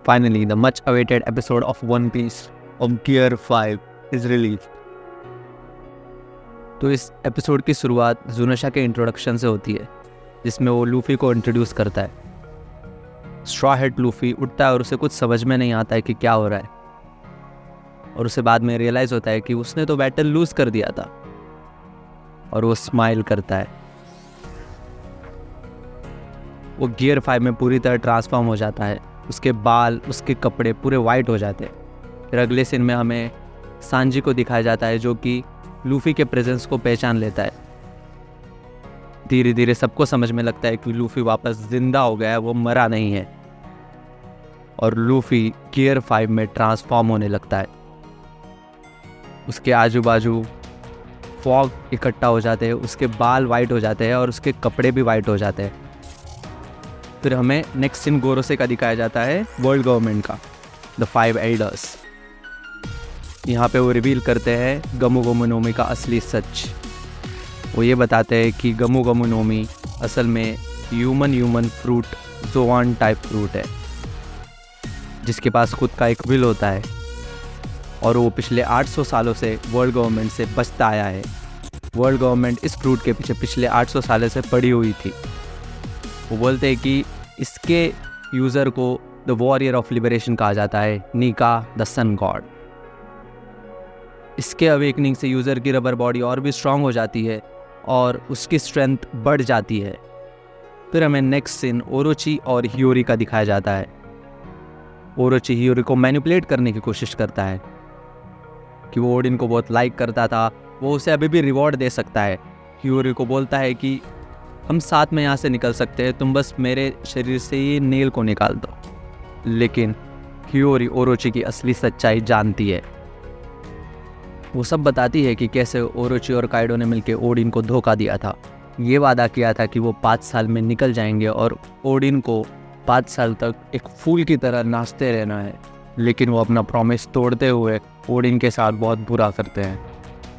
Finally, the much awaited episode of One Piece of Gear 5 is released. तो इस episode की शुरुआत जुनोशा के इंट्रोडक्शन से होती है, जिसमें वो लूफी को इंट्रोड्यूस करता है। स्ट्रॉ हेड लूफी उठता है और उसे कुछ समझ में नहीं आता है कि क्या हो रहा है, और उसे बाद में रियलाइज़ होता है कि उसने तो बैटल लूज़ कर दिया था, और वो स्माइल करता है। वो गियर 5 में पूरी तरह ट्रांसफॉर्म हो जाता है। उसके बाल, उसके कपड़े पूरे वाइट हो जाते हैं। फिर अगले सीन में हमें सांजी को दिखाया जाता है, जो कि लूफी के प्रेजेंस को पहचान लेता है। धीरे धीरे सबको समझ में लगता है कि लूफी वापस जिंदा हो गया है, वो मरा नहीं है। और लूफी गियर 5 में ट्रांसफॉर्म होने लगता है। उसके आजू बाजू फॉग इकट्ठा हो जाते हैं, उसके बाल वाइट हो जाते हैं और उसके कपड़े भी वाइट हो जाते हैं। फिर हमें नेक्स्ट सीन गोरोसे का दिखाया जाता है, वर्ल्ड गवर्नमेंट का, द 5 एल्डर्स। यहाँ पे वो रिवील करते हैं गमू गमू नोमी का असली सच। वो ये बताते हैं कि गमू गमू नोमी असल में ह्यूमन फ्रूट, जोआन टाइप फ्रूट है, जिसके पास खुद का एक विल होता है, और वो पिछले 800 सालों से वर्ल्ड गवर्नमेंट से बचता आया है। वर्ल्ड गवर्नमेंट इस फ्रूट के पीछे पिछले 800 सालों से पड़ी हुई थी। वो बोलते हैं कि इसके यूज़र को द वॉरियर ऑफ लिबरेशन कहा जाता है, नीका द सन गॉड। इसके अवेकनिंग से यूज़र की रबर बॉडी और भी स्ट्रांग हो जाती है और उसकी स्ट्रेंथ बढ़ जाती है। फिर हमें नेक्स्ट सीन ओरोची और हियोरी का दिखाया जाता है। ओरोची हियोरी को मैनिपुलेट करने की कोशिश करता है कि वो ओडिन को बहुत लाइक करता था, वो उसे अभी भी रिवॉर्ड दे सकता है। हियोरी को बोलता है कि हम साथ में यहाँ से निकल सकते हैं, तुम बस मेरे शरीर से ये नेल को निकाल दो। लेकिन हियोरी ओरोची की असली सच्चाई जानती है। वो सब बताती है कि कैसे ओरोची और काइडो ने मिलकर ओडिन को धोखा दिया था। ये वादा किया था कि वो 5 साल में निकल जाएंगे और ओडिन को 5 साल तक एक फूल की तरह नाचते रहना है। लेकिन वो अपना प्रॉमिस तोड़ते हुए ओडिन के साथ बहुत बुरा करते हैं।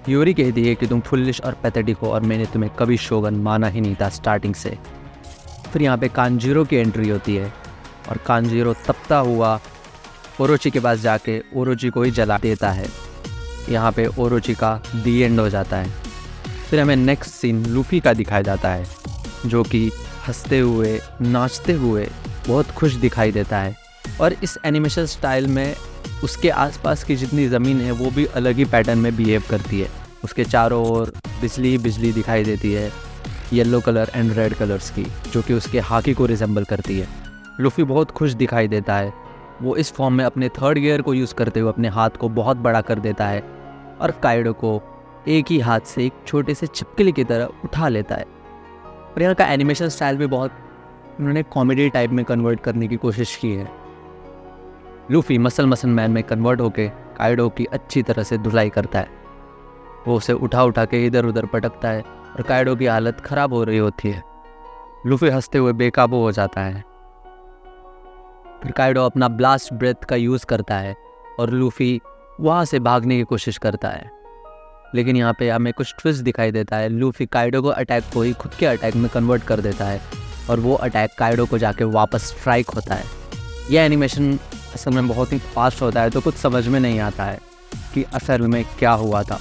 हियोरी कहती है कि तुम फुलिश और पैथेटिक हो और मैंने तुम्हें कभी शोगन माना ही नहीं था स्टार्टिंग से। फिर यहाँ पे कांजीरो की एंट्री होती है और कांजीरो तपता हुआ ओरोची के पास जाके ओरोची को ही जला देता है। यहाँ पे ओरोची का दी एंड हो जाता है। फिर हमें नेक्स्ट सीन लूफी का दिखाया जाता है, जो कि हंसते हुए, नाचते हुए बहुत खुश दिखाई देता है। और इस एनिमेशन स्टाइल में उसके आसपास की जितनी ज़मीन है वो भी अलग ही पैटर्न में बिहेव करती है। उसके चारों ओर बिजली बिजली दिखाई देती है, yellow colour and red colours की, जो कि उसके हाकी को रिजेंबल करती है। लूफी बहुत खुश दिखाई देता है। वो इस फॉर्म में अपने 3rd गियर को यूज़ करते हुए अपने हाथ को बहुत बड़ा कर देता है और काइडो को एक ही हाथ से एक छोटे से छिपकली की तरह उठा लेता है। और यहाँ का एनिमेशन स्टाइल भी बहुत उन्होंने कॉमेडी टाइप में कन्वर्ट करने की कोशिश की है। लूफी मसल मैन में कन्वर्ट होके काइडो की अच्छी तरह से धुलाई करता है। वो उसे उठा के इधर उधर पटकता है और काइडो की हालत ख़राब हो रही होती है। लूफी हंसते हुए बेकाबू हो जाता है। फिर काइडो अपना ब्लास्ट ब्रेथ का यूज़ करता है और लूफी वहाँ से भागने की कोशिश करता है। लेकिन यहाँ पे हमें कुछ ट्विस्ट दिखाई देता है। लूफी काइडो को अटैक को ही खुद के अटैक में कन्वर्ट कर देता है और वो अटैक काइडो को जाके वापस स्ट्राइक होता है। यह एनिमेशन असल में बहुत ही फास्ट होता है, तो कुछ समझ में नहीं आता है कि असल में क्या हुआ था।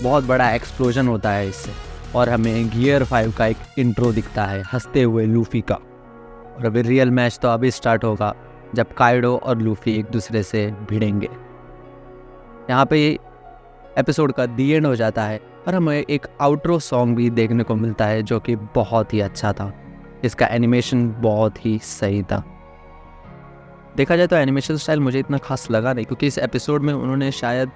बहुत बड़ा एक्सप्लोजन होता है इससे, और हमें गियर 5 का एक इंट्रो दिखता है हंसते हुए लूफी का। और अभी रियल मैच तो अभी स्टार्ट होगा, जब काइडो और लूफी एक दूसरे से भिड़ेंगे। यहाँ पे एपिसोड का दी एंड हो जाता है और हमें एक आउट्रो सॉन्ग भी देखने को मिलता है, जो कि बहुत ही अच्छा था। इसका एनिमेशन बहुत ही सही था। देखा जाए तो एनिमेशन स्टाइल मुझे इतना खास लगा नहीं, क्योंकि इस एपिसोड में उन्होंने शायद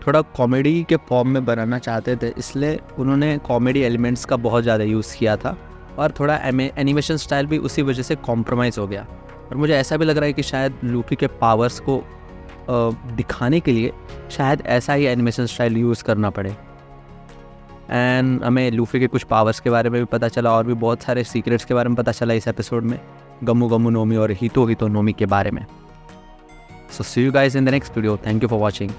थोड़ा कॉमेडी के फॉर्म में बनाना चाहते थे, इसलिए उन्होंने कॉमेडी एलिमेंट्स का बहुत ज़्यादा यूज़ किया था, और थोड़ा एनिमेशन स्टाइल भी उसी वजह से कॉम्प्रोमाइज़ हो गया। और मुझे ऐसा भी लग रहा है कि शायद लूफी के पावर्स को दिखाने के लिए शायद ऐसा ही एनिमेशन स्टाइल यूज़ करना पड़े। एंड हमें लूफी के कुछ पावर्स के बारे में भी पता चला, और भी बहुत सारे सीक्रेट्स के बारे में पता चला इस एपिसोड में, गमू गमू नोमी और हितो हितो नोमी के बारे में। So see you guys in the next video. Thank you for watching.